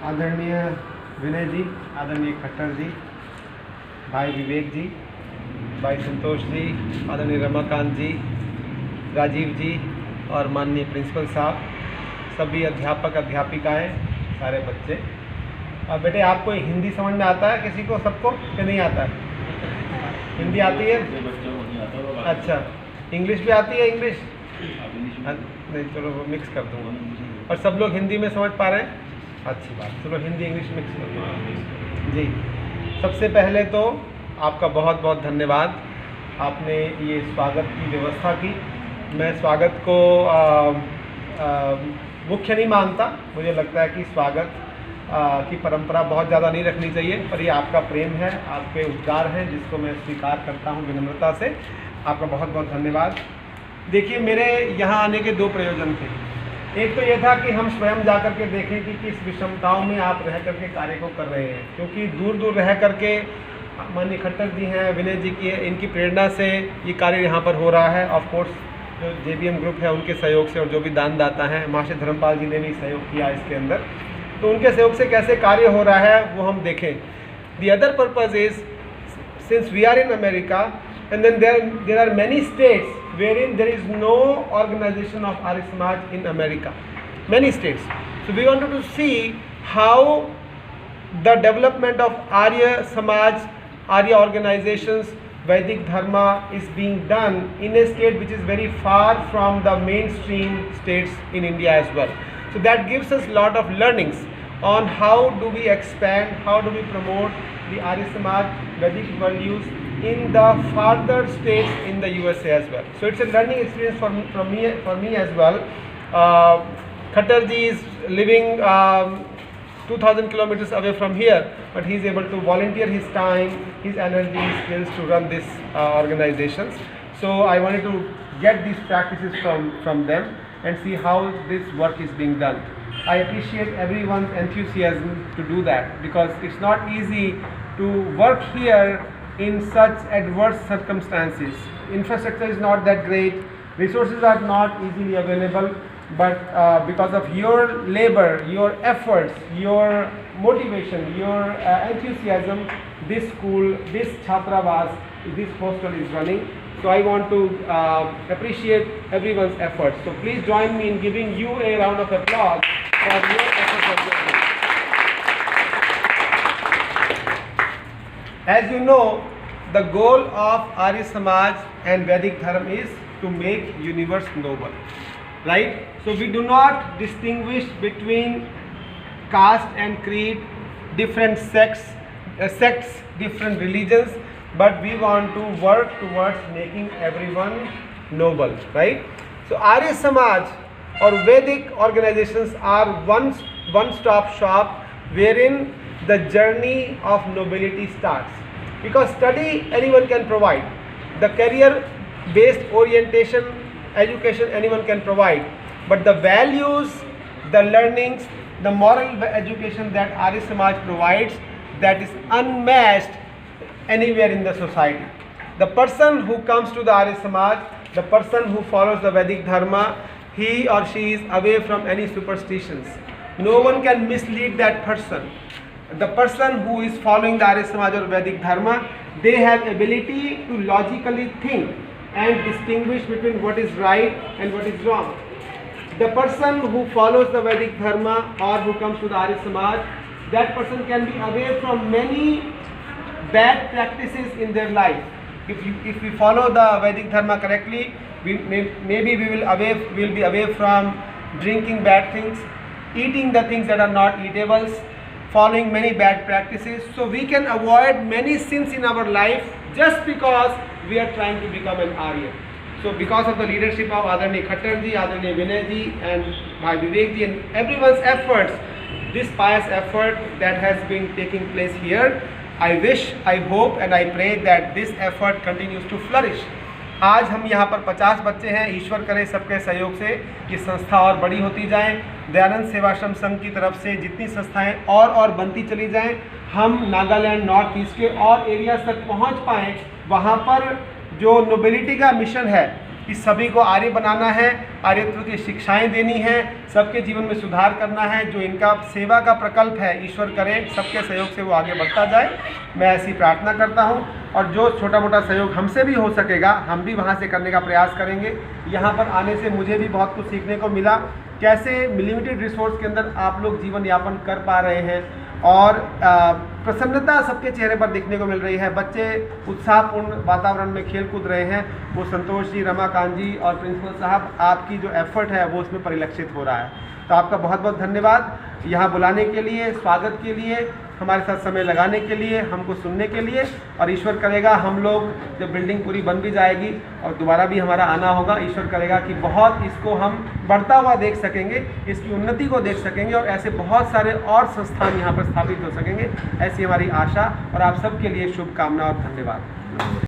आदरणीय विनय जी, आदरणीय खट्टर जी, भाई विवेक जी, भाई संतोष जी, आदरणीय रमाकांत जी, राजीव जी और माननीय प्रिंसिपल साहब, सभी अध्यापक अध्यापिकाएं, सारे बच्चे। अब बेटे आपको हिंदी समझ में आता है किसी को, सबको कि नहीं आता है? हिंदी आती है? अच्छा, इंग्लिश भी आती है? इंग्लिश नहीं, चलो वो मिक्स कर दूँगा। और सब लोग हिंदी में समझ पा रहे हैं? अच्छी बात, चलो हिंदी इंग्लिश मिक्स कर दूँगा जी। सबसे पहले तो आपका बहुत बहुत धन्यवाद, आपने ये स्वागत की व्यवस्था की। मैं स्वागत को मुख्य नहीं मानता, मुझे लगता है कि स्वागत की परंपरा बहुत ज़्यादा नहीं रखनी चाहिए, पर ये आपका प्रेम है, आपके उद्गार हैं जिसको मैं स्वीकार करता हूँ विनम्रता से। आपका बहुत बहुत धन्यवाद। देखिए, मेरे यहाँ आने के दो प्रयोजन थे। एक तो ये था कि हम स्वयं जा कर के देखें कि किस विषमताओं में आप रह करके कार्य को कर रहे हैं, क्योंकि दूर दूर रह करके माननीय खट्टर जी हैं, विनय जी की, इनकी प्रेरणा से ये कार्य यहाँ पर हो रहा है। ऑफ कोर्स जो JBM ग्रुप है उनके सहयोग से, और जो भी दानदाता हैं, महाशय धर्मपाल जी ने भी सहयोग किया इसके अंदर, तो उनके सहयोग से कैसे कार्य हो रहा है वो हम देखें। The other purpose is, since we are in America and then there are many states wherein there is no organization of Arya Samaj in America, many states. So we wanted to see how the development of Arya Samaj, Arya organizations, Vedic Dharma is being done in a state which is very far from the mainstream states in India as well. So that gives us a lot of learnings on how do we expand, how do we promote the Arya Samaj Vedic values in the farther states in the USA as well. So it's a learning experience for me as well. Khattar ji is living 2000 kilometers away from here, but he is able to volunteer his time, his energy, his skills to run these organizations. So I wanted to get these practices from them and see how this work is being done. I appreciate everyone's enthusiasm to do that, because it's not easy to work here in such adverse circumstances. Infrastructure is not that great, resources are not easily available, but because of your labor, your efforts, your motivation, your enthusiasm, this school, this Chhatravas, this hostel is running. So I want to appreciate everyone's efforts. So please join me in giving you a round of applause for your efforts. As you know, the goal of Arya Samaj and Vedic Dharma is to make universe noble, right? So we do not distinguish between caste and creed, different sects, different religions, but we want to work towards making everyone noble, right? So Arya Samaj or Vedic organizations are one-stop shop wherein the journey of nobility starts. Because study anyone can provide, the career based orientation, education anyone can provide, but the values, the learnings, the moral education that Arya Samaj provides, that is unmatched anywhere in the society. The person who comes to the Arya Samaj, the person who follows the Vedic Dharma, he or she is away from any superstitions. No one can mislead that person. The person who is following the Arya Samaj or Vedic Dharma, they have ability to logically think and distinguish between what is right and what is wrong. The person who follows the Vedic Dharma or who comes to the Arya Samaj, that person can be away from many bad practices in their life. If we follow the Vedic Dharma correctly, maybe we will be away from drinking bad things, eating the things that are not eatables, following many bad practices. So we can avoid many sins in our life just because we are trying to become an Arya. So because of the leadership of Adarni Khattar ji, Adarni Vinay ji and Bhai Vivek ji and everyone's efforts, this pious effort that has been taking place here, I wish, I hope and I pray that this effort continues to flourish. आज हम यहाँ पर 50 बच्चे हैं, ईश्वर करे सबके सहयोग से ये संस्था और बड़ी होती जाए। दयानंद सेवाश्रम संघ की तरफ से जितनी संस्थाएं और बनती चली जाएं, हम नागालैंड नॉर्थ ईस्ट के और एरियाज तक पहुँच पाएँ। वहाँ पर जो नोबिलिटी का मिशन है कि सभी को आर्य बनाना है, आर्यत्व की शिक्षाएं देनी है, सबके जीवन में सुधार करना है। जो इनका सेवा का प्रकल्प है, ईश्वर करे सबके सहयोग से वो आगे बढ़ता जाए, मैं ऐसी प्रार्थना करता हूँ। और जो छोटा मोटा सहयोग हमसे भी हो सकेगा, हम भी वहाँ से करने का प्रयास करेंगे। यहाँ पर आने से मुझे भी बहुत कुछ सीखने को मिला, कैसे लिमिटेड रिसोर्स के अंदर आप लोग जीवन यापन कर पा रहे हैं और प्रसन्नता सबके चेहरे पर देखने को मिल रही है। बच्चे उत्साहपूर्ण वातावरण में खेल कूद रहे हैं। वो संतोष जी, रमाकांत जी और प्रिंसिपल साहब, आपकी जो एफर्ट है वो उसमें परिलक्षित हो रहा है। तो आपका बहुत बहुत धन्यवाद यहाँ बुलाने के लिए, स्वागत के लिए, हमारे साथ समय लगाने के लिए, हमको सुनने के लिए। और ईश्वर करेगा हम लोग जब बिल्डिंग पूरी बन भी जाएगी और दोबारा भी हमारा आना होगा, ईश्वर करेगा कि बहुत इसको हम बढ़ता हुआ देख सकेंगे, इसकी उन्नति को देख सकेंगे और ऐसे बहुत सारे और संस्थान यहाँ पर स्थापित हो सकेंगे, ऐसी हमारी आशा। और आप सबके लिए शुभकामना और धन्यवाद।